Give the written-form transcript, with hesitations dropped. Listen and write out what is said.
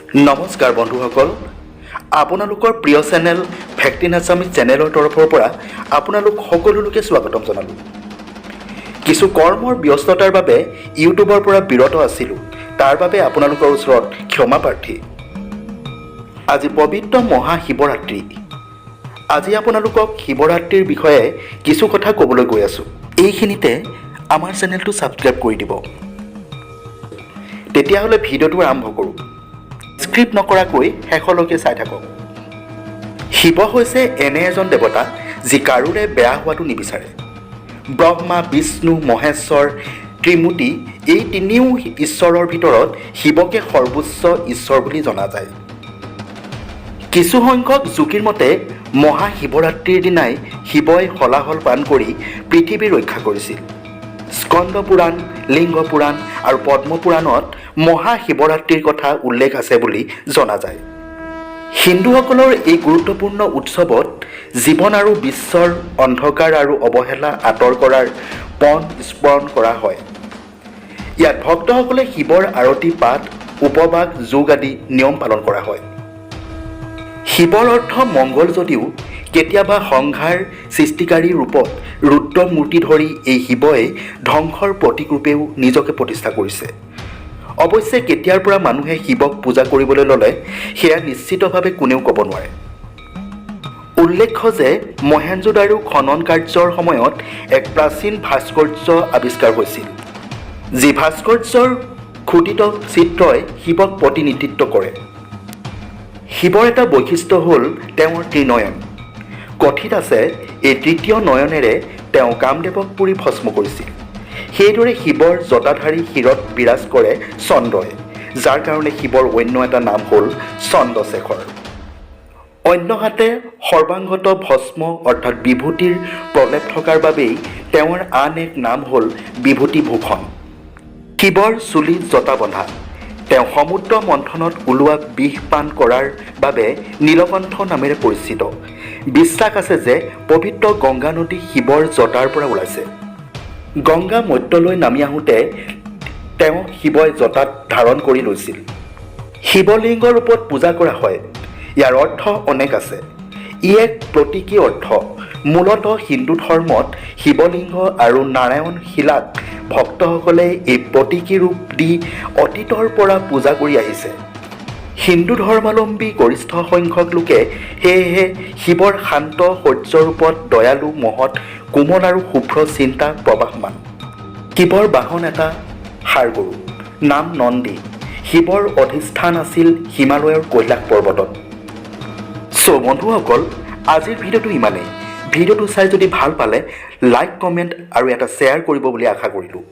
নমস্কাৰ বন্ধুসকল, আপোনালোকৰ প্ৰিয় চেনেল ফেক্ট ইন আছামিজ চেনেলৰ তৰফৰ পৰা আপোনালোক সকলোকে স্বাগতম জনালোঁ। কিছু কৰ্মৰ ব্যস্ততাৰ বাবে ইউটিউবৰ পৰা বিৰত আছিলোঁ, তাৰ বাবে আপোনালোকৰ ওচৰত ক্ষমা প্ৰাৰ্থী। আজি পবিত্ৰ মহাশিৱৰাত্ৰি। আজি আপোনালোকক শিৱৰাত্ৰিৰ বিষয়ে কিছু কথা ক'বলৈ গৈ আছোঁ। এইখিনিতে আমাৰ চেনেলটো ছাবস্ক্ৰাইব কৰি দিব। তেতিয়াহ'লে ভিডিঅ'টো আৰম্ভ কৰোঁ। স্ক্ৰিপ্ট নকৰাকৈ শেষলৈকে চাই থাকক। শিৱ হৈছে এনে এজন দেৱতা যি কাৰোৰে বেয়া হোৱাটো নিবিচাৰে। ব্ৰহ্মা, বিষ্ণু, মহেশ্বৰ, ত্ৰিমূৰ্তি এই তিনিও ঈশ্বৰৰ ভিতৰত শিৱকে সৰ্বোচ্চ ঈশ্বৰ বুলি জনা যায়। কিছুসংখ্যক যুক্তিৰ মতে মহাশিৱৰাত্ৰিৰ দিনাই শিৱই হলাহল পান কৰি পৃথিৱী ৰক্ষা কৰিছিল। স্কন্দ পুৰাণ, লিংগ পুৰাণ আৰু পদ্ম পুৰাণত মহাশিৱৰাত্ৰিৰ কথা উল্লেখ আছে বুলি জনা যায়। হিন্দুসকলৰ এই গুৰুত্বপূৰ্ণ উৎসৱত জীৱন আৰু বিশ্বৰ অন্ধকাৰ আৰু অৱহেলা আঁতৰ কৰাৰ পণ স্মৰণ কৰা হয়। ইয়াত ভক্তসকলে শিৱৰ আৰতি, পাঠ, উপবাস, যোগ আদি নিয়ম পালন কৰা হয়। শিৱৰ অৰ্থ মংগল যদিও কেতিয়াবা সংহাৰ সৃষ্টিকাৰী ৰূপত ৰুদ্ৰ মূৰ্তি ধৰি এই শিৱই ধ্বংসৰ প্ৰতীক ৰূপেও নিজকে প্ৰতিষ্ঠা কৰিছে। অৱশ্যে কেতিয়াৰ পৰা মানুহে শিৱক পূজা কৰিবলৈ ল'লে সেয়া নিশ্চিতভাৱে কোনেও ক'ব নোৱাৰে। উল্লেখ্য যে মহেঞ্জোদাৰো খনন কাৰ্যৰ সময়ত এক প্ৰাচীন ভাস্কৰ্য আৱিষ্কাৰ হৈছিল, যি ভাস্কৰ্যৰ খোদিত চিত্ৰই শিৱক প্ৰতিনিধিত্ব কৰে। শিৱৰ এটা বৈশিষ্ট্য হ'ল তেওঁৰ ত্ৰিনয়ন। কথিত আছে এই তৃতীয় নয়নেৰে তেওঁ কামদেৱক পুৰি ভস্ম কৰিছিল। সেইদৰে শিৱৰ জটাধাৰী শিৰত বিৰাজ কৰে চন্দ্ৰই, যাৰ কাৰণে শিৱৰ অন্য এটা নাম হ'ল চন্দ্ৰশেখৰ। অন্যহাতে সৰ্বাংগত ভস্ম অৰ্থাৎ বিভূতিৰ প্ৰলেপ থকাৰ বাবেই তেওঁৰ আন এক নাম হ'ল বিভূতিভূষণ। শিৱৰ চুলিত জটা বন্ধা। তেওঁ সমুদ্ৰ মন্থনত ওলোৱা বিষ পান কৰাৰ বাবে নীলকণ্ঠ নামেৰে পৰিচিত। বিশ্বাস আছে যে পবিত্ৰ গংগা নদী শিৱৰ জটাৰ পৰা ওলাইছে। গংগা মধ্যলৈ নামি আহোঁতে তেওঁ শিৱই জটাত ধাৰণ কৰি লৈছিল। শিৱলিংগৰ ৰূপত পূজা কৰা হয়। ইয়াৰ অৰ্থ অনেক আছে। ই এক প্ৰতীকী অৰ্থ। মূলতঃ হিন্দু ধৰ্মত শিৱলিংগ আৰু নাৰায়ণ শিলাক ভক্তসকলে এই প্ৰতীকী ৰূপ দি অতীতৰ পৰা পূজা কৰি আহিছে। হিন্দু ধৰ্মাৱলম্বী গৰিষ্ঠ সংখ্যক লোকে সেয়েহে শিৱৰ শান্ত সৌৰ্যৰূপত দয়ালু, মহৎ, কোমল আৰু শুভ্ৰ চিন্তা প্ৰবাহমান। শিৱৰ বাহন এটা ষাঁড় গৰু, নাম নন্দী। শিৱৰ অধিষ্ঠান আছিল হিমালয়ৰ কৈলাশ পৰ্বতত। বন্ধুসকল, আজিৰ ভিডিঅ'টো ইমানেই। ভিডিঅ'টো চাই যদি ভাল পালে লাইক, কমেণ্ট আৰু এটা শ্বেয়াৰ কৰিব বুলি আশা কৰিলোঁ।